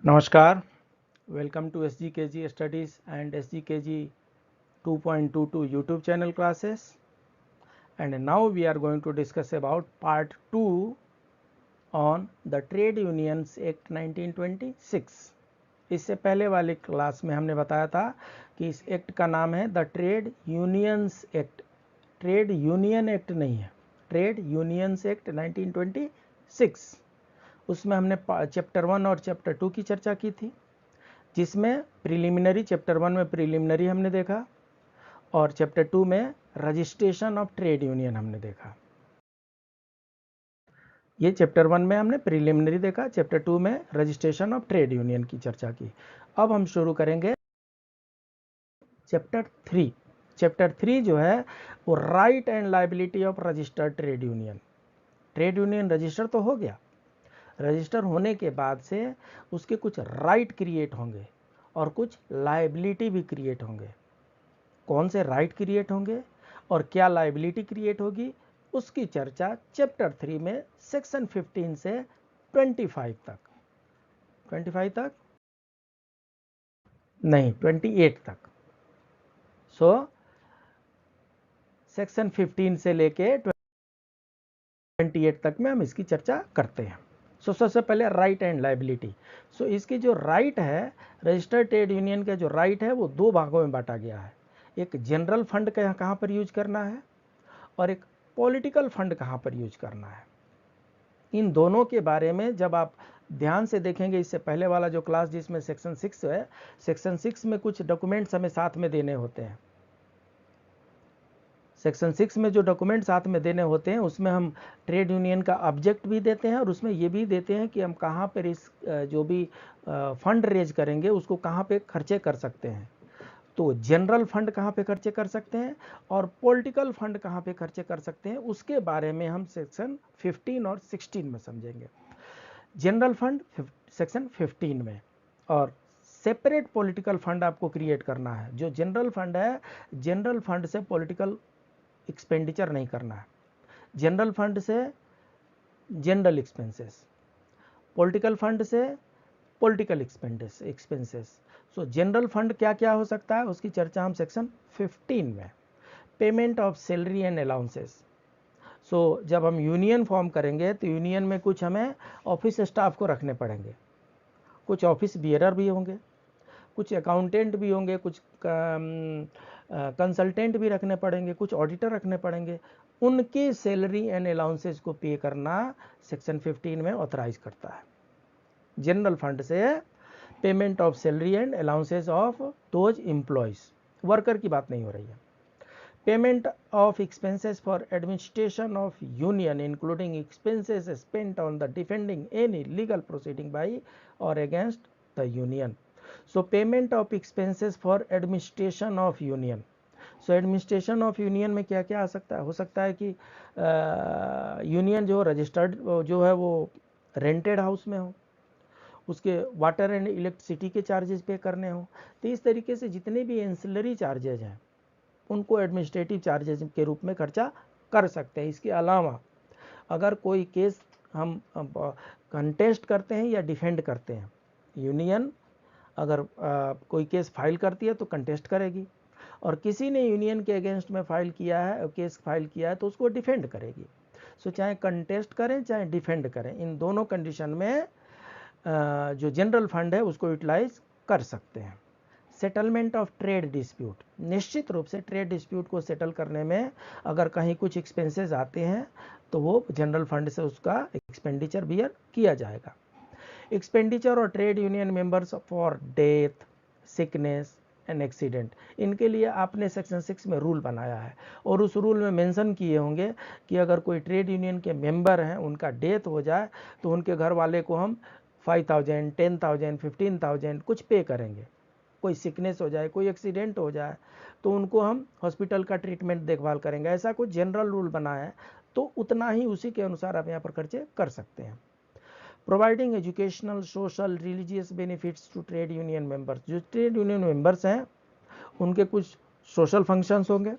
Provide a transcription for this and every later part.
Namaskar, welcome to SGKG Studies and SGKG 2.22 YouTube channel classes, and now we are going to discuss about part 2 on the Trade Unions Act 1926. इससे पहले वाली class में हमने बताया था कि इस एक्ट का नाम है the trade unions act. Trade union act नहीं है, ट्रेड यूनियंस एक्ट 1926। उसमें हमने चैप्टर 1 और चैप्टर 2 की चर्चा की थी, जिसमें प्रिलिमिनरी चैप्टर 1 में प्रिलिमिनरी हमने देखा और चैप्टर 2 में रजिस्ट्रेशन ऑफ ट्रेड यूनियन हमने देखा। ये चैप्टर 1 में हमने प्रिलिमिनरी देखा, चैप्टर 2 में रजिस्ट्रेशन ऑफ ट्रेड यूनियन की चर्चा की। अब हम शुरू करेंगे चैप्टर 3। चैप्टर 3 जो है वो right and liability of registered trade union. Trade union register तो हो गया, रजिस्टर होने के बाद से उसके कुछ राइट क्रिएट होंगे और कुछ लायबिलिटी भी क्रिएट होंगे। कौन से राइट क्रिएट होंगे और क्या लायबिलिटी क्रिएट होगी, उसकी चर्चा चैप्टर 3 में सेक्शन 15 से 25 तक 28 तक। सो सेक्शन 15 से लेके 28 तक में हम इसकी चर्चा करते हैं। सबसे पहले राइट एंड लायबिलिटी। इसकी जो राइट है, रजिस्टर्ड ट्रेड यूनियन का जो राइट है वो दो भागों में बांटा गया है। एक जनरल फंड का कहाँ पर यूज करना है और एक पॉलिटिकल फंड कहाँ पर यूज करना है। इन दोनों के बारे में जब आप ध्यान से देखेंगे, इससे पहले वाला जो क्लास जिसमें सेक्शन 6 है, सेक्शन 6 में कुछ डॉक्यूमेंट्स हमें साथ में देने होते हैं। सेक्शन 6 में जो डॉक्यूमेंट साथ में देने होते हैं उसमें हम ट्रेड यूनियन का ऑब्जेक्ट भी देते हैं और उसमें ये भी देते हैं कि हम कहाँ पर इस जो भी फंड रेज करेंगे उसको कहाँ पे खर्चे कर सकते हैं। तो जनरल फंड कहाँ पे खर्चे कर सकते हैं और पॉलिटिकल फंड कहाँ पे खर्चे कर सकते हैं, उसके बारे में हम सेक्शन 15 और 16 में समझेंगे। जनरल फंड सेक्शन 15 में, और सेपरेट पॉलिटिकल फंड आपको क्रिएट करना है। जो जनरल फंड है, जनरल फंड से पॉलिटिकल एक्सपेंडिचर नहीं करना है, जनरल फंड से जनरल एक्सपेंसेस, पॉलिटिकल फंड से पॉलिटिकल एक्सपेंसेस। जनरल फंड क्या क्या हो सकता है उसकी चर्चा हम सेक्शन 15 में। Payment of salary and allowances. जब हम यूनियन फॉर्म करेंगे तो यूनियन में कुछ हमें ऑफिस स्टाफ को रखने पड़ेंगे, कुछ ऑफिस बियरर भी होंगे, कुछ अकाउंटेंट भी होंगे, कुछ कंसल्टेंट भी रखने पड़ेंगे, कुछ ऑडिटर रखने पड़ेंगे। उनकी सैलरी एंड अलाउंसेस को पे करना सेक्शन 15 में ऑथराइज करता है। जनरल फंड से payment of salary and allowances of those employees, worker की बात नहीं हो रही है। Payment of expenses for administration of union including expenses spent on the defending any legal proceeding by और against the union. Payment of expenses for administration of union. Administration of union में क्या क्या आ सकता है, हो सकता है कि यूनियन जो रजिस्टर्ड जो है वो रेंटेड हाउस में हो, उसके वाटर एंड इलेक्ट्रिसिटी के चार्जेस पे करने हो। तो इस तरीके से जितने भी एंसिलरी चार्जेज हैं उनको एडमिनिस्ट्रेटिव चार्जेस के रूप में खर्चा कर सकते हैं। इसके अलावा अगर कोई केस हम कंटेस्ट करते हैं या डिफेंड करते हैं, यूनियन अगर कोई केस फाइल करती है तो कंटेस्ट करेगी, और किसी ने यूनियन के अगेंस्ट में फाइल किया है, केस फाइल किया है, तो उसको डिफेंड करेगी। चाहे कंटेस्ट करें चाहे डिफेंड करें, इन दोनों कंडीशन में जो जनरल फंड है उसको यूटिलाइज कर सकते हैं। Settlement of trade dispute. निश्चित रूप से ट्रेड डिस्प्यूट को सेटल करने में अगर कहीं कुछ एक्सपेंसेस आते हैं तो वो जनरल फंड से उसका एक्सपेंडिचर बियर किया जाएगा। एक्सपेंडिचर और trade union members for death, sickness and accident, इनके लिए आपने सेक्शन 6 में रूल बनाया है और उस रूल में मेंशन किए होंगे कि अगर कोई ट्रेड यूनियन के मेंबर हैं, उनका डेथ हो जाए तो उनके घर वाले को हम 5,000, 10,000, 15,000 कुछ पे करेंगे। कोई सिकनेस हो जाए, कोई एक्सीडेंट हो जाए तो उनको हम हॉस्पिटल का ट्रीटमेंट देखभाल करेंगे। ऐसा कुछ जनरल रूल बना है तो उतना ही उसी के अनुसार आप यहाँ पर खर्चे कर सकते हैं। Providing educational, social, religious benefits to trade union members. जो ट्रेड यूनियन मेंबर्स हैं उनके कुछ सोशल फंक्शंस होंगे,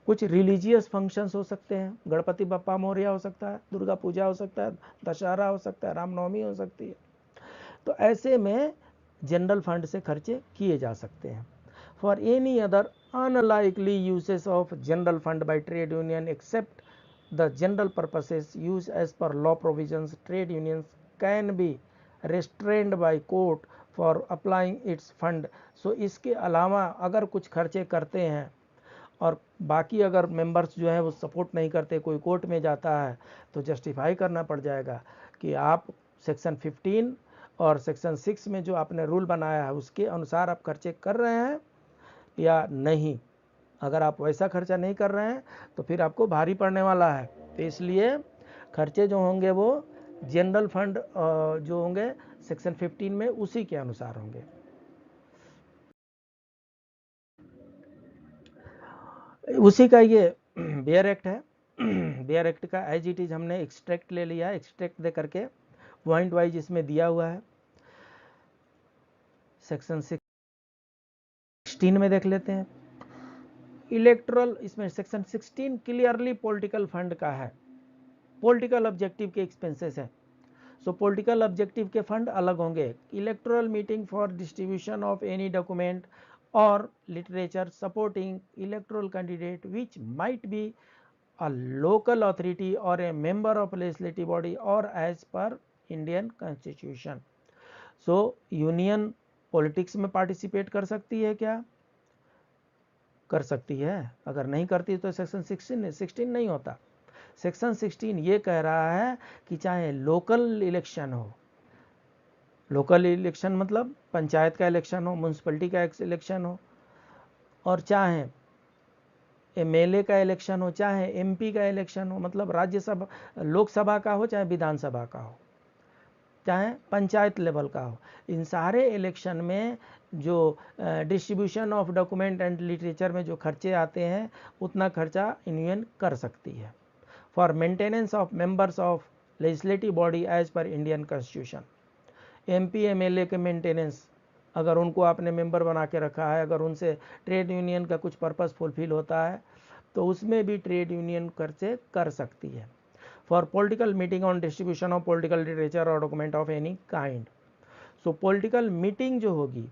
कुछ रिलीजियस फंक्शंस हो सकते हैं, गणपति बप्पा मोरया हो सकता है, दुर्गा पूजा हो सकता है, दशहरा हो सकता है, रामनवमी हो सकती है। तो ऐसे में जनरल फंड से खर्चे किए जा सकते हैं। For any other unlikely uses of general fund by trade union except the general purposes use as per law provisions, trade unions can be restrained by court for applying its fund। So इसके अलावा अगर कुछ खर्चे करते हैं और बाकी अगर मेंबर्स जो है वो सपोर्ट नहीं करते, कोई कोर्ट में जाता है, तो जस्टिफाई करना पड़ जाएगा कि आप सेक्शन 15 और सेक्शन 6 में जो आपने रूल बनाया है उसके अनुसार आप खर्चे कर रहे हैं या नहीं। अगर आप वैसा खर्चा नहीं कर रहे हैं तो फिर आपको भारी पड़ने वाला है। तो इसलिए खर्चे जो होंगे वो जनरल फंड जो होंगे सेक्शन 15 में उसी के अनुसार होंगे। उसी का ये बेयर एक्ट है। बेयर एक्ट का एज इट इज हमने एक्सट्रैक्ट ले लिया, एक्सट्रैक्ट दे करके पॉइंट वाइज इसमें दिया हुआ है। सेक्शन 16 में देख लेते हैं। इलेक्टोरल, इसमें सेक्शन 16 क्लियरली पॉलिटिकल फंड का है, पॉलिटिकल ऑब्जेक्टिव के एक्सपेंसेस है। सो पॉलिटिकल ऑब्जेक्टिव के फंड अलग होंगे। Electoral meeting for distribution of any document or literature supporting electoral candidate which might be a local authority or a member of legislative body or as per Indian Constitution। so union politics में participate कर सकती है क्या? कर सकती है। अगर नहीं करती तो सेक्शन 16 नहीं होता। सेक्शन 16 ये कह रहा है कि चाहे लोकल इलेक्शन हो, लोकल इलेक्शन मतलब पंचायत का इलेक्शन हो, म्यूनसिपलिटी का इलेक्शन हो, और चाहे एमएलए का इलेक्शन हो, चाहे एमपी का इलेक्शन हो, मतलब राज्यसभा लोकसभा का हो, चाहे विधानसभा का हो, चाहे पंचायत लेवल का हो, इन सारे इलेक्शन में जो distribution of document and literature में जो खर्चे आते हैं उतना खर्चा यूनियन कर सकती है। For maintenance of members of legislative body as per Indian constitution, MP MLA के मेंटेनेंस, अगर उनको आपने मेंबर बना के रखा है, अगर उनसे ट्रेड यूनियन का कुछ पर्पस फुलफिल होता है तो उसमें भी ट्रेड यूनियन खर्चे कर सकती है। For political meeting on distribution of political literature or document of any kind. So political meeting जो होगी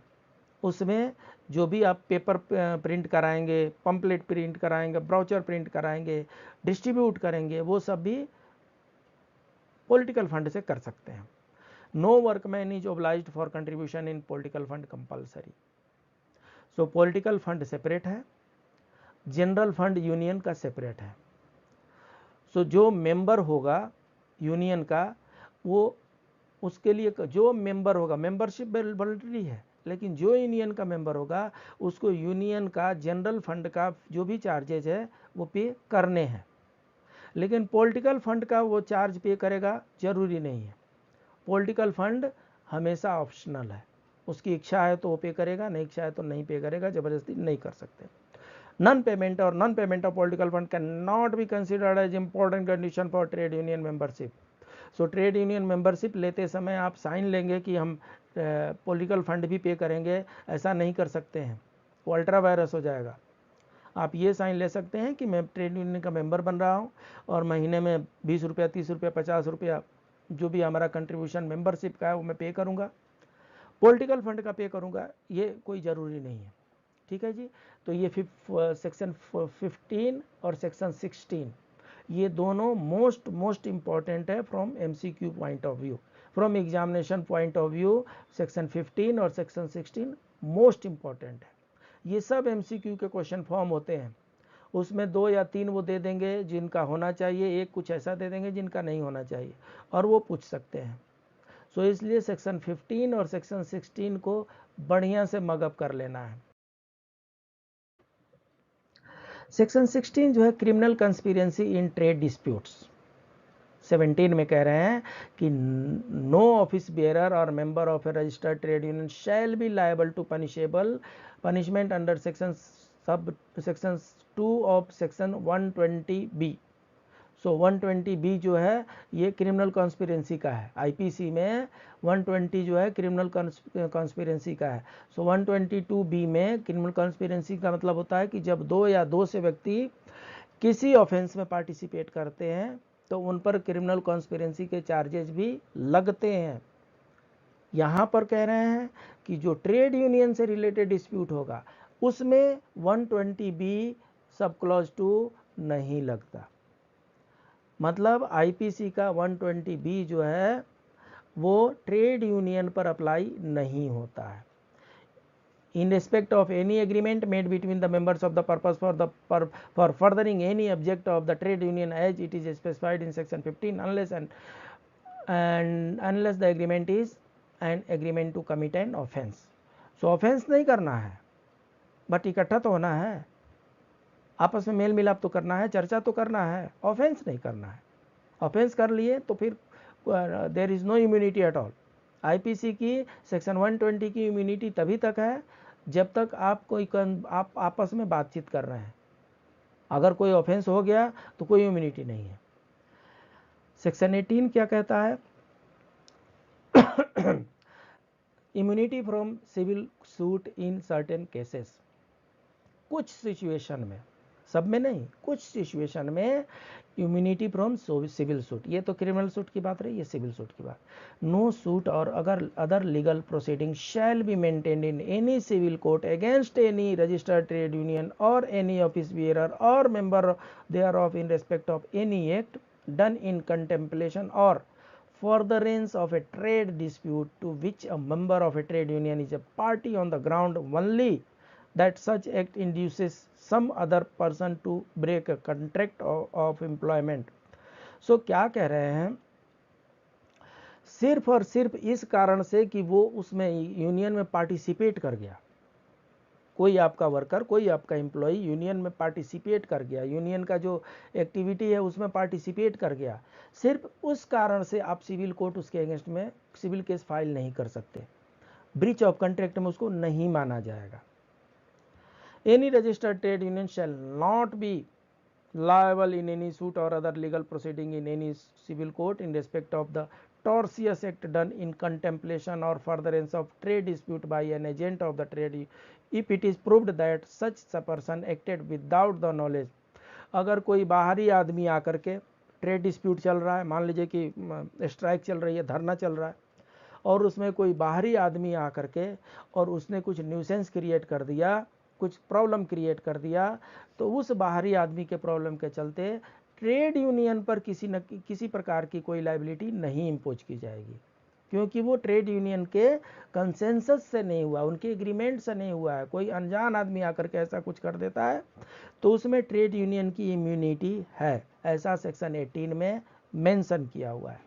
उसमें जो भी आप पेपर प्रिंट कराएंगे, पंपलेट प्रिंट कराएंगे, ब्राउचर प्रिंट कराएंगे, डिस्ट्रीब्यूट करेंगे, वो सब भी पॉलिटिकल फंड से कर सकते हैं। No workman is obliged for contribution in political fund compulsory। So political fund separate है, जनरल फंड यूनियन का सेपरेट है। So जो मेंबर होगा यूनियन का, वो उसके लिए जो मेंबर होगा, मेंबरशिप वॉलंटरी है, लेकिन जो यूनियन का मेंबर होगा उसको यूनियन का जनरल फंड का जो भी चार्जेज है वो पे करने हैं। लेकिन पॉलिटिकल फंड का वो चार्ज पे करेगा जरूरी नहीं है। पॉलिटिकल फंड हमेशा ऑप्शनल है, उसकी इच्छा है तो वो पे करेगा, नहीं इच्छा है तो नहीं पे करेगा, जबरदस्ती नहीं कर सकते। नॉन पेमेंट और non payment of political fund can not be considered as important condition for trade union membership. So trade union membership लेते समय आप साइन लेंगे कि हम पॉलिटिकल फंड भी पे करेंगे, ऐसा नहीं कर सकते हैं, वो अल्ट्रा वायरस हो जाएगा। आप ये साइन ले सकते हैं कि मैं ट्रेड यूनियन का मेंबर बन रहा हूँ और महीने में 20 रुपया, 30 रुपया, 50 रुपया जो भी हमारा कंट्रीब्यूशन मेंबरशिप का है वो मैं पे करूंगा, पॉलिटिकल फंड का पे करूंगा, ये कोई ज़रूरी नहीं है। ठीक है जी। तो ये सेक्शन 15 और सेक्शन 16 ये दोनों मोस्ट इंपॉर्टेंट है from MCQ point of view, from examination point of view. Section 15 और सेक्शन 16 मोस्ट इंपॉर्टेंट है। ये सब एमसीक्यू के क्वेश्चन फॉर्म होते हैं, उसमें 2 या 3 वो दे देंगे जिनका होना चाहिए, एक कुछ ऐसा दे देंगे जिनका नहीं होना चाहिए, और वो पूछ सकते हैं। सो इसलिए सेक्शन 15 और सेक्शन 16 को बढ़िया से मगअप कर लेना है। सेक्शन 16 जो है criminal conspiracy in trade disputes. 17 में कह रहे हैं कि नो ऑफिस बेयरर और member of a registered trade union shall be liable to punishment under section 2 of section 120B। So 120B जो है ये क्रिमिनल कॉन्स्पिरेंसी का है। आईपीसी में 120 जो है क्रिमिनल कॉन्स्पिरेंसी का है। सो 122B में क्रिमिनल कॉन्स्पिरेंसी का मतलब होता है कि जब 2 या 2 से व्यक्ति किसी ऑफेंस में पार्टिसिपेट करते हैं तो उन पर क्रिमिनल कॉन्स्पिरेंसी के चार्जेस भी लगते हैं। यहाँ पर कह रहे हैं कि जो ट्रेड यूनियन से रिलेटेड डिस्प्यूट होगा उसमें 120B सब क्लॉज 2 नहीं लगता। मतलब आईपीसी का 120B जो है वो ट्रेड यूनियन पर अप्लाई नहीं होता है। In respect of any agreement made between the members of the purpose for furthering any object of the trade union as it is specified in section 15 unless unless the agreement is an agreement to commit an offense. So offense नहीं करना है, but इकट्ठा तो होना है, आपस में mail मिलाप तो करना है, चर्चा तो करना है, ऑफेंस नहीं करना है। ऑफेंस कर लिए तो फिर there is no immunity at all. IPC की सेक्शन 120 की इम्यूनिटी तभी तक है जब तक आप आपस में बातचीत कर रहे हैं। अगर कोई ऑफेंस हो गया तो कोई इम्यूनिटी नहीं है। सेक्शन 18 क्या कहता है? Immunity from civil suit in certain cases. कुछ सिचुएशन में, सब में नहीं, कुछ सिचुएशन में इम्यूनिटी फ्रॉम सिविल सूट। ये तो क्रिमिनल सूट की बात रही, ये सिविल सूट की बात। नो सूट और अगर other legal proceeding shall be maintained in any civil court against any registered trade union और एनी ऑफिस बियरर और member thereof in respect of any act done in contemplation और furtherance of a trade dispute to which a member of a trade union is a party on the ground only that such act induces some other person to break a contract of employment. So क्या कह रहे हैं? सिर्फ और सिर्फ इस कारण से कि वो उसमें यूनियन में पार्टिसिपेट कर गया, कोई आपका वर्कर, कोई आपका एम्प्लॉय यूनियन में पार्टिसिपेट कर गया, यूनियन का जो एक्टिविटी है उसमें पार्टिसिपेट कर गया, सिर्फ उस कारण से आप सिविल कोर्ट उसके अगेंस्ट में सिविल केस फाइल नहीं कर सकते। ब्रीच ऑफ कॉन्ट्रैक्ट में उसको नहीं माना जाएगा। Any registered trade union shall not be liable in any suit or other legal proceeding in any civil court in respect of the tortious act done in contemplation or furtherance of trade dispute by an agent of the trade if it is proved that such a person acted without the knowledge. अगर कोई बाहरी आदमी आकर के trade dispute चल रहा है, मान लीजिए कि स्ट्राइक चल रही है, धरना चल रहा है, और उसमें कोई बाहरी आदमी आकर के और उसने कुछ न्यूसेंस क्रिएट कर दिया, कुछ प्रॉब्लम क्रिएट कर दिया, तो उस बाहरी आदमी के प्रॉब्लम के चलते ट्रेड यूनियन पर किसी प्रकार की कोई लायबिलिटी नहीं इम्पोज की जाएगी, क्योंकि वो ट्रेड यूनियन के कंसेंसस से नहीं हुआ, उनके एग्रीमेंट से नहीं हुआ है। कोई अनजान आदमी आकर के ऐसा कुछ कर देता है तो उसमें ट्रेड यूनियन की इम्यूनिटी है, ऐसा सेक्शन 18 में मेंशन किया हुआ है।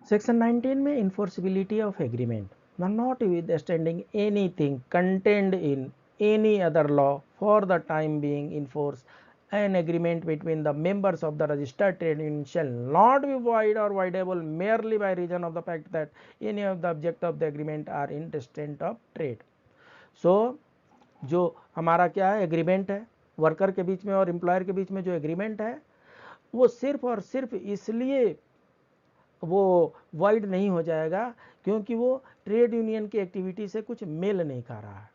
सेक्शन 19 में enforceability of agreement, notwithstanding anything contained in any other law for the time being in force, an agreement between the members of the registered trade union shall not be void or voidable merely by reason of the fact that any of the object of the agreement are in restraint of trade. So जो हमारा क्या है, agreement है worker के बीच में और employer के बीच में, जो एग्रीमेंट है वो सिर्फ और सिर्फ इसलिए वो वाइड नहीं हो जाएगा क्योंकि वो ट्रेड यूनियन की एक्टिविटी से कुछ मेल नहीं खा रहा है।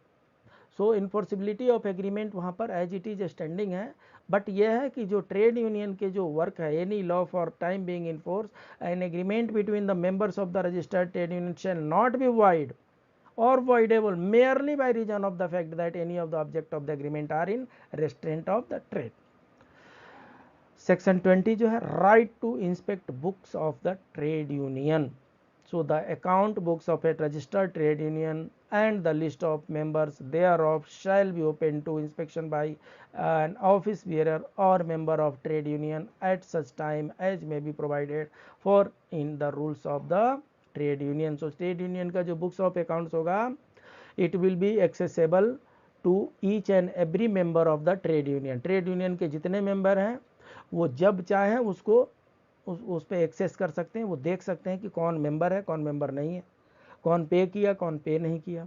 सो इन्फोर्सिबिलिटी ऑफ एग्रीमेंट वहाँ पर एज इट इज स्टैंडिंग है, बट यह है कि जो ट्रेड यूनियन के जो वर्क है, any law for time being in force an agreement between the members of the registered trade union shall not be wide or voidable merely by reason of the fact that any of the object of the agreement are in restraint of the trade. Section 20 जो है, right to inspect books of the trade union. So the account books of a registered trade union and the list of members thereof shall be open to inspection by an office bearer or member of trade union at such time as may be provided for in the rules of the trade union. So trade union का जो books of accounts होगा, it will be accessible to each and every member of the trade union. Trade union के जितने member हैं वो जब चाहे उसको उस पर एक्सेस कर सकते हैं, वो देख सकते हैं कि कौन मेंबर है, कौन मेंबर नहीं है, कौन पे किया, कौन पे नहीं किया,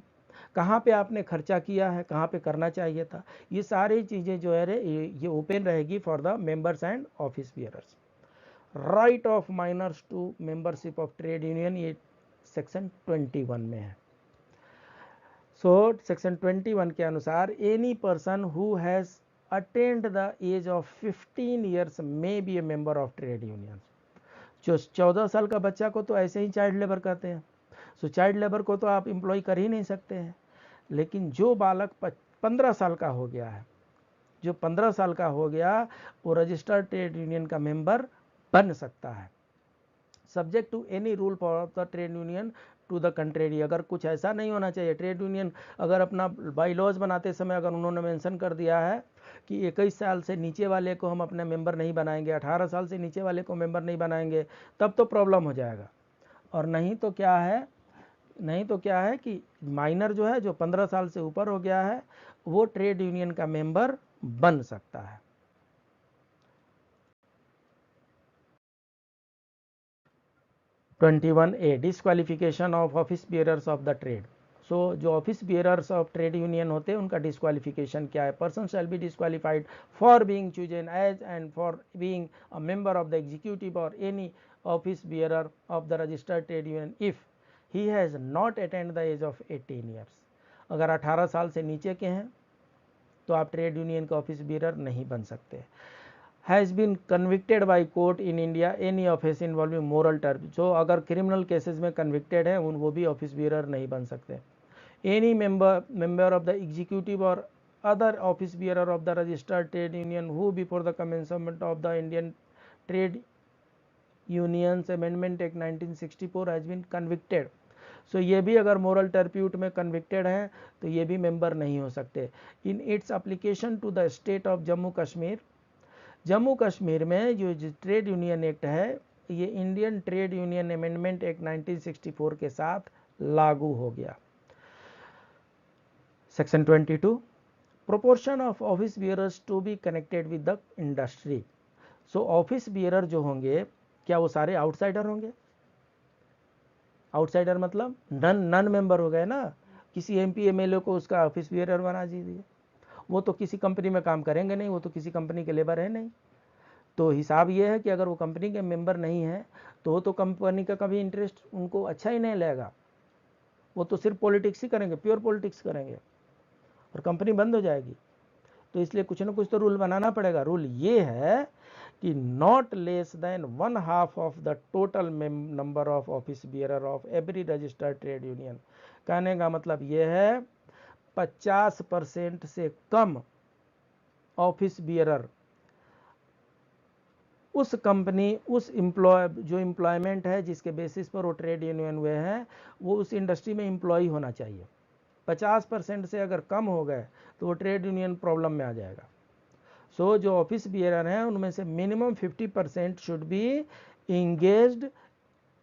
कहाँ पे आपने खर्चा किया है, कहाँ पे करना चाहिए था। ये सारी चीज़ें जो है ये ओपन रहेगी for the members and office bearers. Right of minors to membership of trade union, ये सेक्शन 21 में है। सो सेक्शन 21 के अनुसार any person who has attained the age of 15 years may be a member of trade unions. जो 14 साल का बच्चा को तो ऐसे ही चाइल्ड लेबर कहते हैं। सो चाइल्ड लेबर को तो आप एम्प्लॉय कर ही नहीं सकते हैं। लेकिन जो बालक 15 साल का हो गया है, जो 15 साल का हो गया, वो रजिस्टर्ड ट्रेड यूनियन का मेंबर बन सकता है, subject to any rule for the trade union to the contrary. अगर कुछ ऐसा नहीं होना चाहिए, ट्रेड यूनियन अगर अपना बाई लॉज बनाते समय अगर उन्होंने मेंशन कर दिया है कि 21 साल से नीचे वाले को हम अपने मेंबर नहीं बनाएंगे, 18 साल से नीचे वाले को मेंबर नहीं बनाएंगे, तब तो प्रॉब्लम हो जाएगा। और नहीं तो क्या है कि माइनर जो है, जो 15 साल से ऊपर हो गया है, वो ट्रेड यूनियन का मेंबर बन सकता है। A disqualification of office bearers of the trade. So जो office bearers of trade union होते हैं उनका डिस्क्वालिफिकेशन क्या है? Person shall be disqualified for being chosen as and for being a member of the executive or any office bearer of the registered trade union if he has not attend the age of 18 years. अगर 18 साल से नीचे के हैं तो आप trade union का office bearer नहीं बन सकते। Has been convicted by court in India any office involving moral term. जो अगर क्रिमिनल केसेस में कन्विक्टेड है वो भी ऑफिस बियरर नहीं बन सकते। Any member of the executive or other office bearer of the registered trade union who before the commencement of the Indian trade unions amendment act 1964 has been convicted. So ये भी अगर moral टर्प्यूट में convicted हैं तो ये भी member नहीं हो सकते। In its application to the state of Jammu Kashmir, Jammu Kashmir में जो ट्रेड यूनियन एक्ट है ये Indian trade union amendment act 1964 के साथ लागू हो गया। Section 22 proportion of office bearers to be connected with the industry. So office bearer जो होंगे क्या वो सारे आउटसाइडर होंगे? आउटसाइडर मतलब नन मेंबर हो गए ना। किसी एमपी एमएलए को उसका ऑफिस बियरर बना दीजिए, वो तो किसी कंपनी में काम करेंगे नहीं, वो तो किसी कंपनी के लेबर है नहीं। तो हिसाब ये है कि अगर वो कंपनी के मेंबर नहीं है तो कंपनी का कभी इंटरेस्ट उनको अच्छा ही नहीं लगेगा, वो तो सिर्फ पॉलिटिक्स ही करेंगे, प्योर पॉलिटिक्स करेंगे और कंपनी बंद हो जाएगी। तो इसलिए कुछ ना कुछ तो रूल बनाना पड़ेगा। रूल ये है कि not less than 1/2 of the total number of office bearer of every registered trade union. कहने का मतलब ये है 50% से कम ऑफिस बियरर उस कंपनी, उस जो एम्प्लॉयमेंट है जिसके बेसिस पर वो ट्रेड यूनियन हुए हैं, वो उस इंडस्ट्री में एम्प्लॉय होना चाहिए। 50% से अगर कम हो गए तो वो ट्रेड यूनियन प्रॉब्लम में आ जाएगा। सो जो ऑफिस बियरर हैं उनमें से मिनिमम 50% शुड बी इंगेज्ड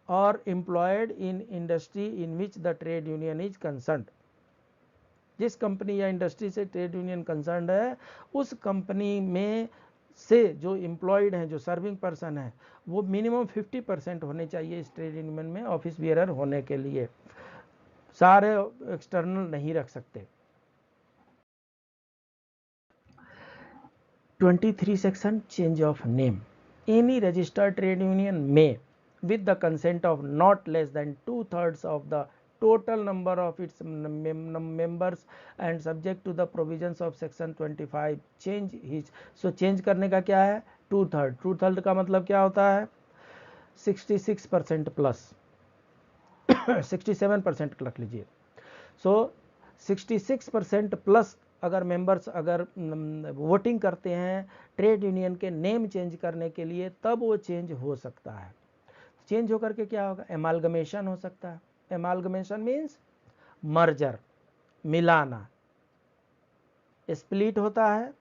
और employed in industry in which the trade union is concerned. जिस कंपनी या इंडस्ट्री से ट्रेड यूनियन कंसर्न्ड है उस कंपनी में से जो एम्प्लॉयड हैं, जो सर्विंग पर्सन है, वो मिनिमम 50% होने चाहिए इस ट्रेड यूनियन में ऑफिस बियरर होने के लिए। सारे एक्सटर्नल नहीं रख सकते। 23 section change of name. Any registered trade union में with the consent of not less than 2/3 of the total number of its members and subject to the provisions of section 25 change his। so change करने का क्या है? 2/3 का मतलब क्या होता है? 66% प्लस 67% रख लीजिए। सो 66% प्लस अगर मेंबर्स अगर वोटिंग करते हैं ट्रेड यूनियन के नेम चेंज करने के लिए, तब वो चेंज हो सकता है। चेंज होकर के क्या होगा? एमालगमेशन हो सकता है। एमालगमेशन मीन्स मर्जर, मिलाना। स्प्लिट होता है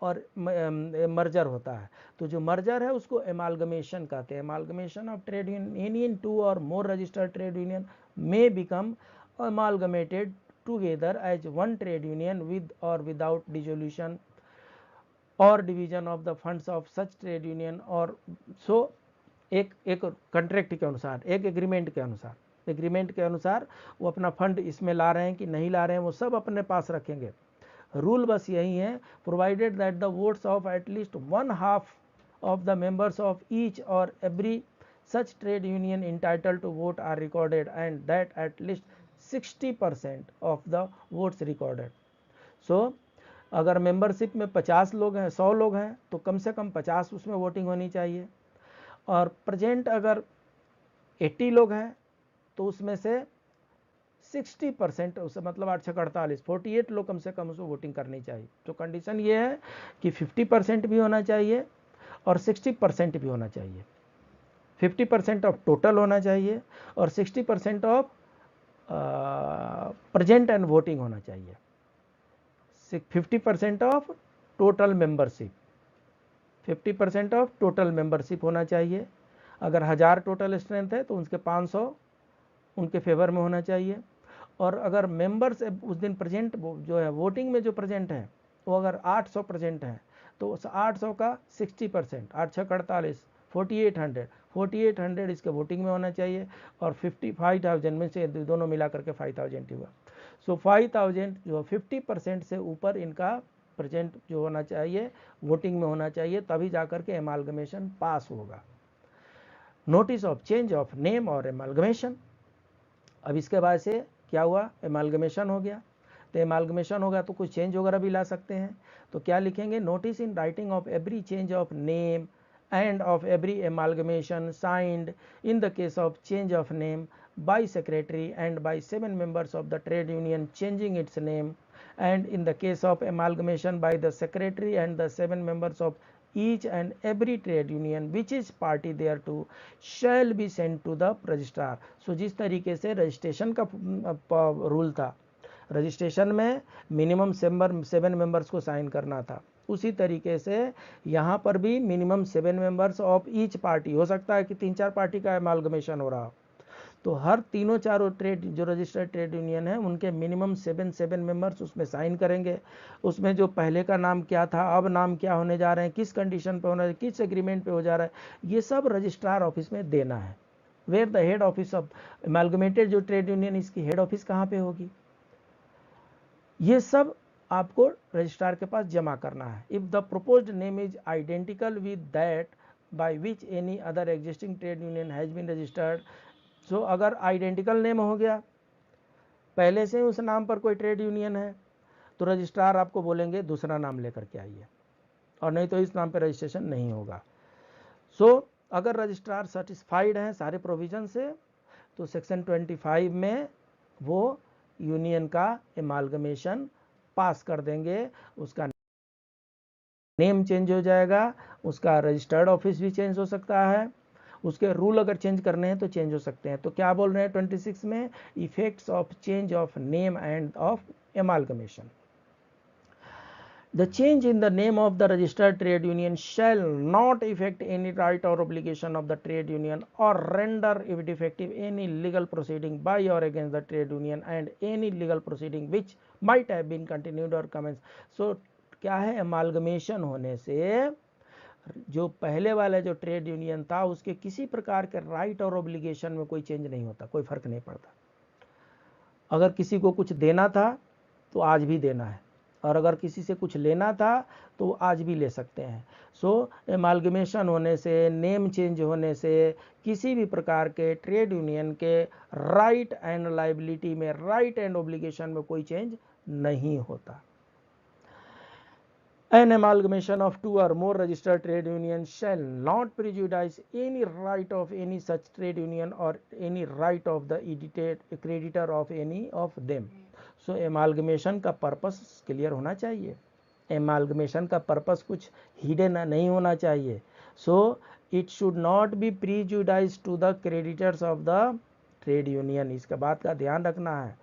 और मर्जर होता है। तो जो मर्जर है उसको एमालगमेशन कहते हैं। एमालगमेशन of trade union 2 or more registered trade union may become amalgamated together as one trade union with or without dissolution or division of the funds of such trade union और so एक contract के अनुसार, एक agreement के अनुसार वो अपना fund इसमें ला रहे हैं कि नहीं ला रहे हैं वो सब अपने पास रखेंगे। रूल बस यही है, provided that the votes of at least 1/2 of the members of each or every such trade union entitle to vote are recorded and that at least 60% of the votes recorded. So अगर मेंबरशिप में 50 लोग हैं, 100 लोग हैं, तो कम से कम 50 उसमें वोटिंग होनी चाहिए और प्रेजेंट अगर 80 लोग हैं तो उसमें से 60%, उससे मतलब 8 6 48, 48 लोग कम से कम उसको वोटिंग करनी चाहिए। तो कंडीशन ये है कि 50% भी होना चाहिए और 60% भी होना चाहिए। 50% ऑफ टोटल होना चाहिए और 60% ऑफ प्रेजेंट एंड वोटिंग होना चाहिए। 50% of total membership, 50% of total membership होना चाहिए। अगर 1000 टोटल स्ट्रेंथ है तो उसके 500 उनके फेवर में होना चाहिए। और अगर मेंबर्स उस दिन प्रेजेंट जो है वोटिंग में जो प्रेजेंट है वो अगर 800 प्रेजेंट हैं तो उस 800 का 60%, 8 6 48, 4800 इसके वोटिंग में होना चाहिए। और 55,000 में से दोनों मिला करके 5000 ही हुआ। सो 5000 जो 50% से ऊपर इनका प्रेजेंट जो होना चाहिए वोटिंग में होना चाहिए, तभी जाकर के एमालगमेशन पास होगा। Notice of change of name और एमालगमेशन। अब इसके बाद से क्या हुआ, एमालगमेशन हो गया। तो एमालगमेशन होगा तो कुछ चेंज वगैरह भी ला सकते हैं। तो क्या लिखेंगे, notice in writing of every change of name and of every amalgamation signed in the case of change of name by secretary and by 7 members of the trade union changing its name, and in the case of amalgamation by the secretary and the 7 members of each and every trade union which is party thereto shall be sent to the registrar। सो जिस तरीके से registration का rule था, registration में minimum 7 members को sign करना था, उसी तरीके से यहाँ पर भी minimum 7 members of each party, हो सकता है कि 3-4 पार्टी का एमालगमेशन हो रहा हो, तो हर तीनों चारों ट्रेड जो रजिस्टर्ड ट्रेड यूनियन है उनके मिनिमम 7 मेंबर्स उसमें साइन करेंगे। उसमें जो पहले का नाम क्या था, अब नाम क्या होने जा रहे हैं, किस कंडीशन पे होना है, किस एग्रीमेंट पे हो जा रहा है, ये सब रजिस्ट्रार ऑफिस में देना है। Where the head office of amalgamated जो ट्रेड यूनियन, इसकी हेड ऑफिस कहाँ पे होगी, ये सब आपको रजिस्ट्रार के पास जमा करना है। If the proposed name is identical with that by which any other existing trade union has been registered. So अगर आइडेंटिकल नेम हो गया, पहले से उस नाम पर कोई ट्रेड यूनियन है, तो रजिस्ट्रार आपको बोलेंगे दूसरा नाम लेकर के आइए, और नहीं तो इस नाम पर रजिस्ट्रेशन नहीं होगा। सो अगर रजिस्ट्रार सेटिस्फाइड हैं सारे प्रोविजन से, तो सेक्शन 25 में वो यूनियन का एमालगमेशन पास कर देंगे। उसका नेम चेंज हो जाएगा, उसका रजिस्टर्ड ऑफिस भी चेंज हो सकता है, उसके रूल अगर चेंज करने हैं तो चेंज हो सकते हैं। तो क्या बोल रहे हैं 26 में, effects of change of name and of amalgamation. The change in the name of the registered trade union shall not affect any right or obligation of the trade union or render defective any legal proceeding by or against the trade union and any legal proceeding which might have been continued or commenced। So क्या है, एमालगमेशन होने से जो पहले वाला जो trade union था उसके किसी प्रकार के राइट और ऑब्लिगेशन में कोई चेंज नहीं होता, कोई फर्क नहीं पड़ता। अगर किसी को कुछ देना था तो आज भी देना है, और अगर किसी से कुछ लेना था तो आज भी ले सकते हैं। सो एमालगमेशन होने से, नेम चेंज होने से किसी भी प्रकार के ट्रेड यूनियन के राइट एंड लायबिलिटी में, राइट एंड ऑब्लिगेशन में कोई चेंज नहीं होता। An amalgamation of 2 or more registered trade unions shall not prejudice any right of any such trade union or any right of the creditor of any of them। So amalgamation का purpose clear होना चाहिए, एमालगमेशन का purpose कुछ hidden नहीं होना चाहिए। So it should not be prejudice to the creditors of the trade union. इसका बात का ध्यान रखना है,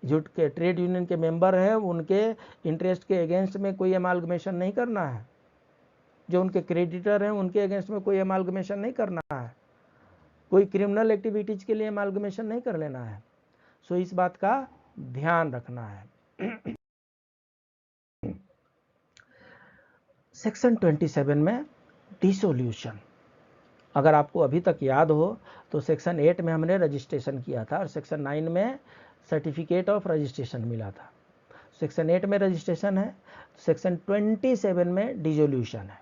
जो के ट्रेड यूनियन के मेंबर हैं उनके इंटरेस्ट के अगेंस्ट में कोई एमालगमेशन नहीं करना है, जो उनके क्रेडिटर हैं उनके अगेंस्ट में कोई एमालगमेशन नहीं करना है, कोई क्रिमिनल एक्टिविटीज के लिए एमालगमेशन नहीं कर लेना है। सो इस बात का ध्यान रखना है। सेक्शन 27 में डिसोल्यूशन, अगर आपको अभी तक याद हो तो सेक्शन 8 में हमने रजिस्ट्रेशन किया था और सेक्शन 9 में सर्टिफिकेट ऑफ रजिस्ट्रेशन मिला था। सेक्शन 8 में रजिस्ट्रेशन है, सेक्शन 27 में डिसोल्यूशन है।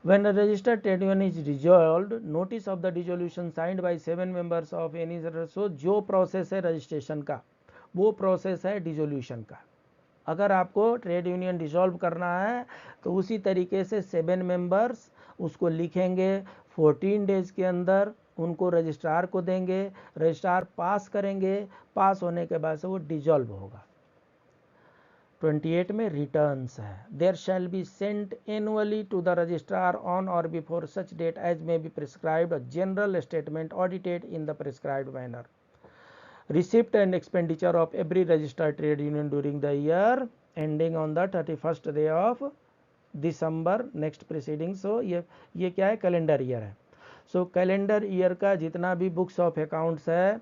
When a registered trade union is dissolved, notice of the dissolution signed by 7 members of any, so जो प्रोसेस है रजिस्ट्रेशन का वो प्रोसेस है डिसोल्यूशन का। अगर आपको ट्रेड यूनियन डिसॉल्व करना है तो उसी तरीके से 7 मेंबर्स उसको लिखेंगे, 14 डेज के अंदर उनको रजिस्ट्रार को देंगे, रजिस्ट्रार पास करेंगे, पास होने के बाद से वो डिजॉल्व होगा। 28 में रिटर्न्स है, there shall be sent annually to the registrar on or before such date as may be prescribed, general statement audited in the prescribed manner, receipt and expenditure of every registered trade union during the year ending on the 31st day of December next preceding। so ये क्या है, calendar year है। सो calendar year का जितना भी books of accounts है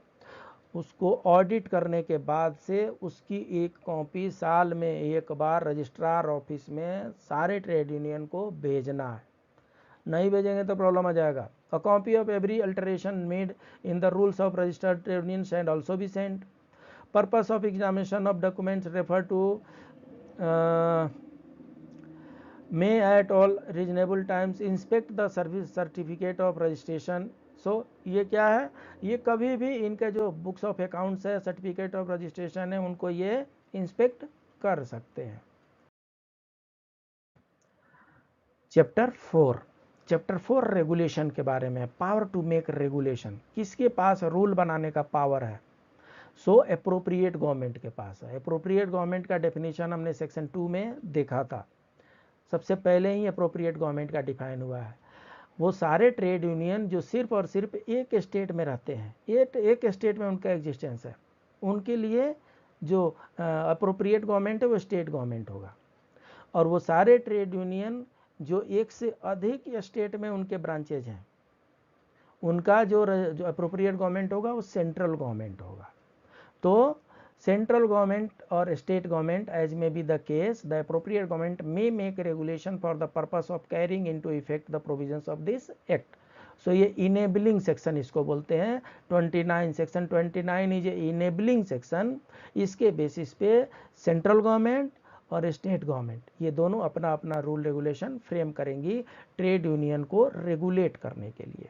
उसको audit करने के बाद से उसकी एक कॉपी साल में एक बार रजिस्ट्रार ऑफिस में सारे ट्रेड यूनियन को भेजना है। नहीं भेजेंगे तो प्रॉब्लम आ जाएगा। A copy of every alteration made in the rules of registered trade union shall also be sent. Purpose of examination of documents referred to may at all reasonable times inspect the service certificate of registration। so ये क्या है, ये कभी भी इनके जो books of accounts है, certificate of registration है, उनको ये इंस्पेक्ट कर सकते हैं। चैप्टर 4 रेगुलेशन के बारे में, पावर टू मेक रेगुलेशन, किसके पास रूल बनाने का पावर है? सो एप्रोप्रिएट गवर्नमेंट के पास है। एप्रोप्रिएट गवर्नमेंट का डेफिनेशन हमने सेक्शन 2 में देखा था, सबसे पहले ही एप्रोप्रिएट गवर्नमेंट का डिफाइन हुआ है। वो सारे ट्रेड यूनियन जो सिर्फ और सिर्फ एक स्टेट में रहते हैं, एक स्टेट में उनका एग्जिस्टेंस है, उनके लिए जो एप्रोप्रिएट गवर्नमेंट है वो स्टेट गवर्नमेंट होगा। और वो सारे ट्रेड यूनियन जो एक से अधिक स्टेट में उनके ब्रांचेज हैं, उनका जो अप्रोप्रिएट गवर्नमेंट होगा वो सेंट्रल गवर्नमेंट होगा। तो सेंट्रल गवर्नमेंट और state government as may be the case, the appropriate government may make regulation for the purpose of carrying into effect the provisions of this act. So ये enabling section इसको बोलते हैं। 29 section 29 is a enabling section. इसके basis पे central government और state government ये दोनों अपना अपना रूल रेगुलेशन फ्रेम करेंगी ट्रेड यूनियन को रेगुलेट करने के लिए।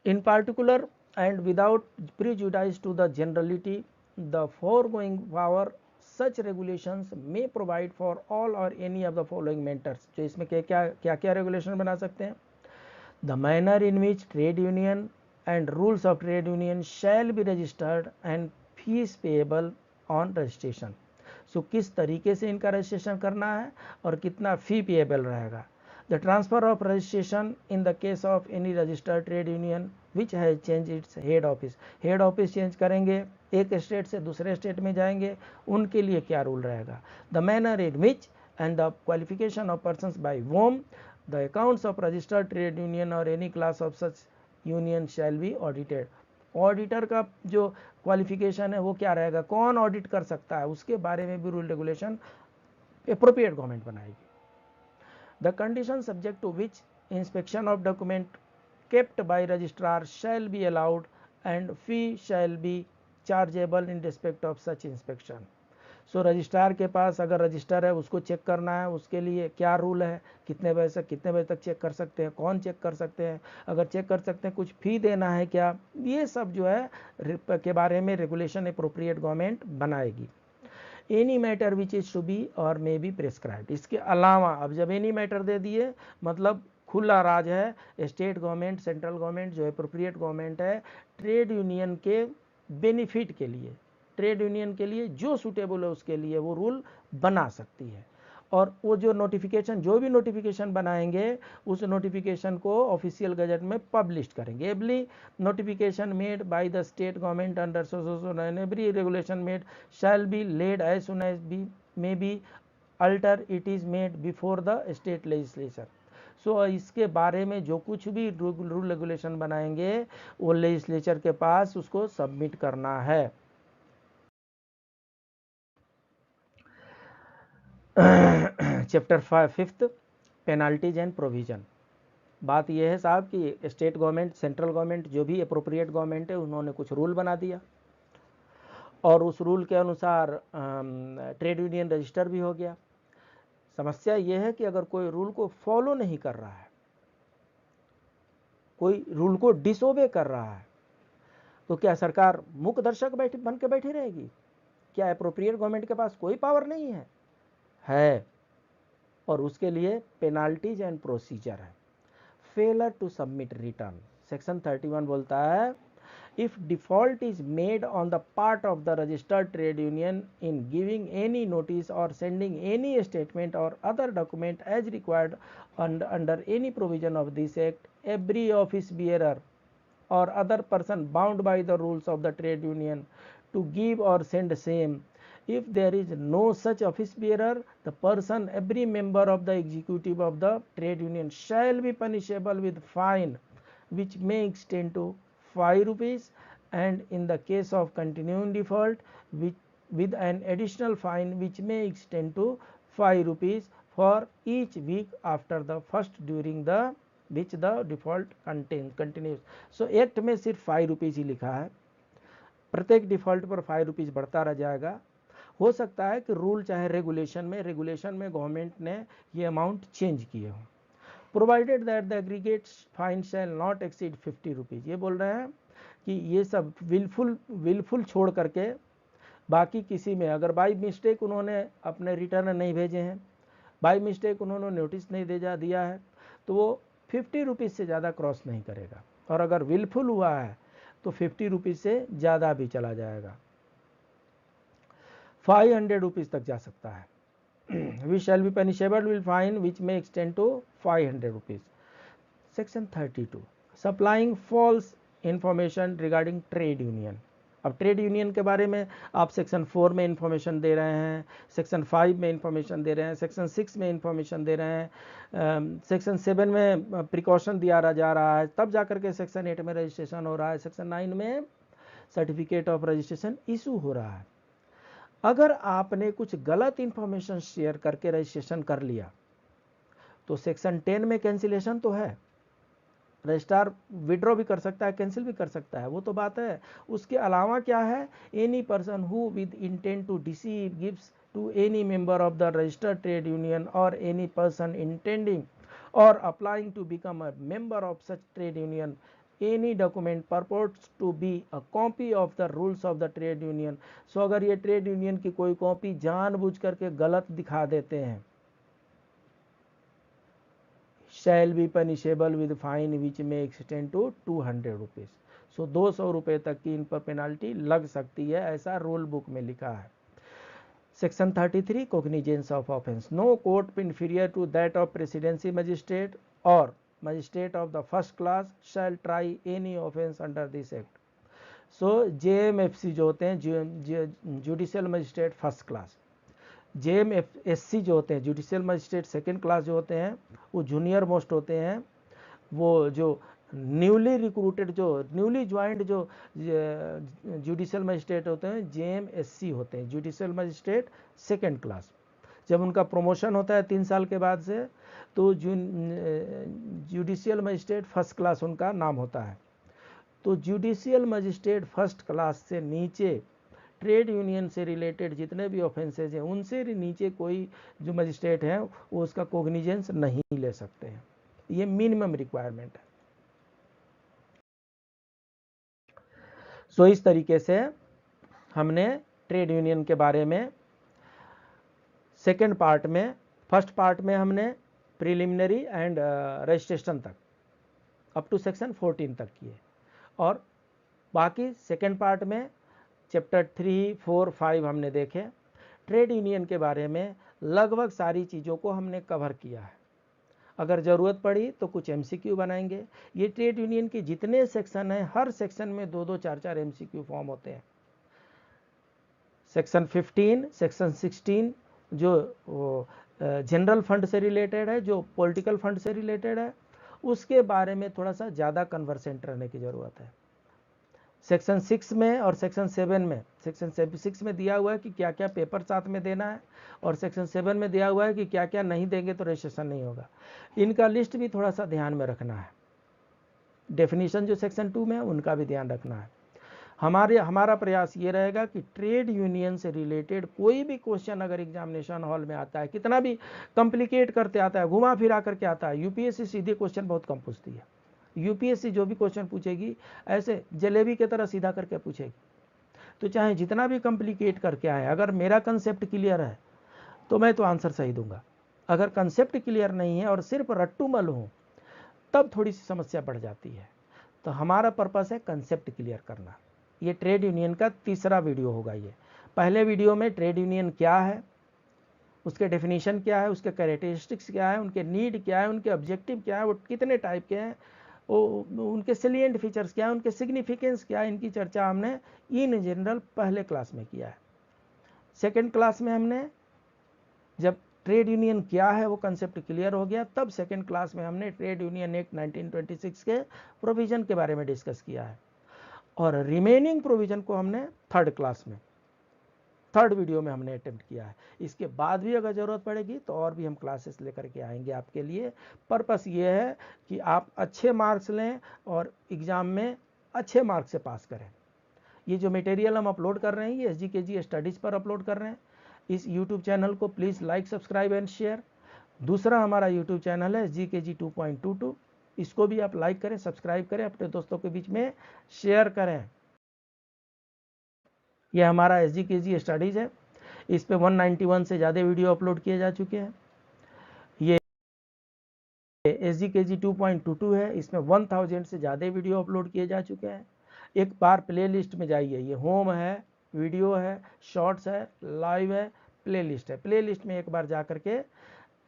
इन particular and without prejudice to the generality the foregoing power such regulations may provide for all or any of the following matters. जो इसमें क्या क्या रेगुलेशन बना सकते हैं? The manner in which trade union and rules of trade union shall be registered and fees payable on registration. So किस तरीके से इनका रजिस्ट्रेशन करना है और कितना फी पेएबल रहेगा। The transfer of registration in the case of any registered trade union which has change its head office. Head office change करेंगे, एक स्टेट से दूसरे स्टेट में जाएंगे, उनके लिए क्या रूल रहेगा। The manner in which and the qualification of persons by whom the accounts of registered trade union और any class of such union shall be audited. Auditor का जो क्वालिफिकेशन है वो क्या रहेगा, कौन ऑडिट कर सकता है, उसके बारे में भी रूल रेगुलेशन एप्रोप्रिएट गवर्नमेंट बनाएगी। The condition subject to which inspection of document kept by registrar shall be allowed and fee shall be chargeable in respect of such inspection. So registrar के पास अगर रजिस्टर है उसको check करना है, उसके लिए क्या रूल है, कितने बजे से कितने बजे तक चेक कर सकते हैं, कौन चेक कर सकते हैं, अगर चेक कर सकते हैं कुछ फी देना है क्या, ये सब जो है के बारे में रेगुलेशन एप्रोप्रिएट गवर्नमेंट बनाएगी। Any matter which is to be or may be prescribed. इसके अलावा अब जब एनी मैटर दे दिए मतलब खुला राज है, स्टेट गवर्नमेंट सेंट्रल गवर्नमेंट जो एप्रोप्रिएट गवर्नमेंट है ट्रेड यूनियन के बेनिफिट के लिए, ट्रेड यूनियन के लिए जो सूटेबल है उसके लिए वो रूल बना सकती है। और वो जो नोटिफिकेशन, जो भी नोटिफिकेशन बनाएंगे उस नोटिफिकेशन को ऑफिशियल गजट में पब्लिश करेंगे। Every notification made by the state government under so and every regulation made shall be laid as soon as be may be after it is made before the state legislature. So इसके बारे में जो कुछ भी rule regulation बनाएंगे वो legislature के पास उसको सबमिट करना है। Chapter 5 penalties and provision. बात यह है साहब कि स्टेट गवर्नमेंट सेंट्रल गवर्नमेंट जो भी अप्रोप्रिएट गवर्नमेंट है उन्होंने कुछ रूल बना दिया और उस रूल के अनुसार ट्रेड यूनियन रजिस्टर भी हो गया। समस्या यह है कि अगर कोई रूल को फॉलो नहीं कर रहा है, कोई रूल को डिसओबे कर रहा है, तो क्या सरकार मूक दर्शक बन के बैठी रहेगी? क्या अप्रोप्रिएट गवर्नमेंट के पास कोई पावर नहीं है? और उसके लिए पेनाल्टीज एंड प्रोसीजर है। Failure to submit return, section 31 बोलता है if default is made on the part of the registered trade union in giving any notice or sending any statement or other document as required under any provision of this act, every office bearer or other person bound by the rules of the trade union to give or send same. If there is no such office bearer, the person, every member of the executive of the trade union shall be punishable with fine which may extend to 5 rupees, and in the case of continuing default with an additional fine which may extend to 5 rupees for each week after the first during the which the default continues. So act में सिर्फ 5 rupees ही लिखा है, प्रत्येक default पर 5 rupees बढ़ता रह जाएगा। हो सकता है कि रूल चाहे रेगुलेशन में गवर्नमेंट ने ये अमाउंट चेंज किए हो। Provided that the aggregate fine shall not exceed 50 rupees, ये बोल रहे हैं कि ये सब विलफुल छोड़ करके बाकी किसी में अगर बाई मिस्टेक उन्होंने अपने रिटर्न नहीं भेजे हैं, बाई मिस्टेक उन्होंने नोटिस नहीं दिया है, तो वो 50 रुपीज़ से ज़्यादा क्रॉस नहीं करेगा, और अगर विलफुल हुआ है तो 50 रुपीज़ से ज़्यादा भी चला जाएगा, 500 रुपीज़ तक जा सकता है। We shall be punishable with fine which may extend to 500 rupees. Section 32, supplying false information regarding trade union. अब ट्रेड यूनियन के बारे में आप सेक्शन 4 में इंफॉर्मेशन दे रहे हैं, सेक्शन 5 में इंफॉर्मेशन दे रहे हैं, सेक्शन 6 में इंफॉर्मेशन दे रहे हैं, सेक्शन 7 में प्रिकॉशन दिया जा रहा है, तब जाकर के सेक्शन 8 में रजिस्ट्रेशन हो रहा है, सेक्शन 9 में सर्टिफिकेट ऑफ रजिस्ट्रेशन इशू हो रहा है। अगर आपने कुछ गलत इंफॉर्मेशन शेयर करके रजिस्ट्रेशन कर लिया तो सेक्शन 10 में कैंसिलेशन तो है, रजिस्ट्रार विड्रॉ भी कर सकता है, कैंसिल भी कर सकता है, वो तो बात है। उसके अलावा क्या है, any person who with intent to deceive gives to any member of the registered trade union और any person intending or applying to become a member of such trade union any document purports to be a copy of the rules of the trade union. So अगर ये trade union की कोई copy जानबूझ करके गलत दिखा देते हैं, shall be punishable with fine which may extend to 200 rupees. So 200 रुपये तक की इन पर पेनाल्टी लग सकती है, ऐसा रूल बुक में लिखा है। Section 33, cognizance of offense. No court inferior to that of presidency magistrate or magistrate of the first class shall try any offense under this act. So JMFC जो होते हैं judicial magistrate first class, JMFSC जो होते हैं judicial magistrate second class जो होते हैं वो जूनियर मोस्ट होते हैं, वो जो न्यूली रिक्रूटेड जो न्यूली ज्वाइंट जो जुडिशियल मजिस्ट्रेट होते हैं JMSC होते हैं, जुडिशियल मजिस्ट्रेट सेकंड क्लास। जब उनका प्रमोशन होता है 3 साल के बाद से तो जुडिशियल मजिस्ट्रेट फर्स्ट क्लास उनका नाम होता है। तो जुडिशियल मजिस्ट्रेट फर्स्ट क्लास से नीचे ट्रेड यूनियन से रिलेटेड जितने भी ऑफेंसेज हैं उनसे नीचे कोई जो मजिस्ट्रेट हैं वो उसका कोग्निजेंस नहीं ले सकते हैं, ये मिनिमम रिक्वायरमेंट है। सो इस तरीके से हमने ट्रेड यूनियन के बारे में सेकेंड पार्ट में, फर्स्ट पार्ट में हमने प्रिलिमिनरी एंड रजिस्ट्रेशन तक अप टू सेक्शन 14 तक किए, और बाकी सेकेंड पार्ट में चैप्टर 3, 4, 5 हमने देखे। ट्रेड यूनियन के बारे में लगभग सारी चीज़ों को हमने कवर किया है। अगर ज़रूरत पड़ी तो कुछ MCQ बनाएंगे। ये ट्रेड यूनियन के जितने सेक्शन हैं हर सेक्शन में 2-2, 4-4 MCQ फॉर्म होते हैं। सेक्शन 15, सेक्शन 16 जो जनरल फंड से रिलेटेड है, जो पॉलिटिकल फंड से रिलेटेड है, उसके बारे में थोड़ा सा ज़्यादा कन्वर्सेंट रहने की ज़रूरत है। सेक्शन 6 में और सेक्शन 7 में, सेक्शन 6 में दिया हुआ है कि क्या क्या पेपर साथ में देना है, और सेक्शन 7 में दिया हुआ है कि क्या क्या नहीं देंगे तो रजिस्ट्रेशन नहीं होगा। इनका लिस्ट भी थोड़ा सा ध्यान में रखना है। डेफिनेशन जो सेक्शन 2 में है उनका भी ध्यान रखना है। हमारा प्रयास ये रहेगा कि ट्रेड यूनियन से रिलेटेड कोई भी क्वेश्चन अगर एग्जामिनेशन हॉल में आता है, कितना भी कॉम्प्लिकेट करते आता है, घुमा फिरा करके आता है, यूपीएससी सीधे क्वेश्चन बहुत कम पूछती है। यूपीएससी जो भी क्वेश्चन पूछेगी ऐसे जलेबी की तरह सीधा करके पूछेगी। तो चाहे जितना भी कॉम्प्लिकेट करके आए, अगर मेरा कंसेप्ट क्लियर है तो मैं तो आंसर सही दूंगा। अगर कंसेप्ट क्लियर नहीं है और सिर्फ रट्टूमल हो तब थोड़ी सी समस्या बढ़ जाती है। तो हमारा पर्पस है कंसेप्ट क्लियर करना। ये ट्रेड यूनियन का तीसरा वीडियो होगा। ये पहले वीडियो में ट्रेड यूनियन क्या है, उसके डेफिनेशन क्या है, उसके कैरेक्टरिस्टिक्स क्या है, उनके नीड क्या है, उनके ऑब्जेक्टिव क्या है, वो कितने टाइप के हैं, उनके सेलिएंट फीचर्स क्या है, उनके सिग्निफिकेंस क्या है, इनकी चर्चा हमने इन जनरल पहले क्लास में किया है। सेकेंड क्लास में हमने जब ट्रेड यूनियन क्या है वो कंसेप्ट क्लियर हो गया, तब सेकेंड क्लास में हमने ट्रेड यूनियन एक्ट 1926 के प्रोविजन के बारे में डिस्कस किया है। और रिमेनिंग प्रोविजन को हमने थर्ड वीडियो में हमने अटेम्प्ट किया है। इसके बाद भी अगर ज़रूरत पड़ेगी तो और भी हम क्लासेस लेकर के आएंगे आपके लिए। पर्पस ये है कि आप अच्छे मार्क्स लें और एग्ज़ाम में अच्छे मार्क्स से पास करें। ये जो मटेरियल हम अपलोड कर रहे हैं ये SGKG स्टडीज़ पर अपलोड कर रहे हैं। इस यूट्यूब चैनल को please like, subscribe and share. दूसरा हमारा यूट्यूब चैनल है SGKG 2.22, इसको भी आप लाइक करें, सब्सक्राइब करें, अपने दोस्तों के बीच में शेयर करें। यह हमारा SGKG स्टडीज़ है, इस पे 191 से ज़्यादा वीडियो अपलोड किए जा चुके हैं। ये SGKG 2.22 है, इसमें 1000 से ज़्यादा वीडियो अपलोड किए जा चुके हैं। एक बार प्ले लिस्ट में जाइए, ये होम है, वीडियो है, शॉर्ट्स है, लाइव है, प्ले लिस्ट है। प्ले लिस्ट में एक बार जा करके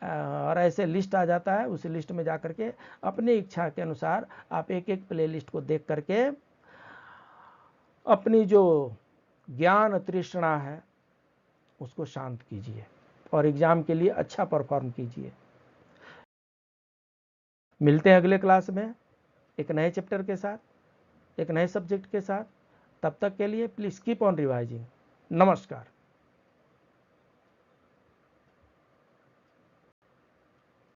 और ऐसे लिस्ट आ जाता है, उस लिस्ट में जा करके अपनी इच्छा के अनुसार आप एक एक प्ले लिस्ट को देख करके अपनी जो ज्ञान तृष्णा है उसको शांत कीजिए और एग्ज़ाम के लिए अच्छा परफॉर्म कीजिए। मिलते हैं अगले क्लास में एक नए चैप्टर के साथ, एक नए सब्जेक्ट के साथ। तब तक के लिए प्लीज़ कीप ऑन रिवाइजिंग। नमस्कार।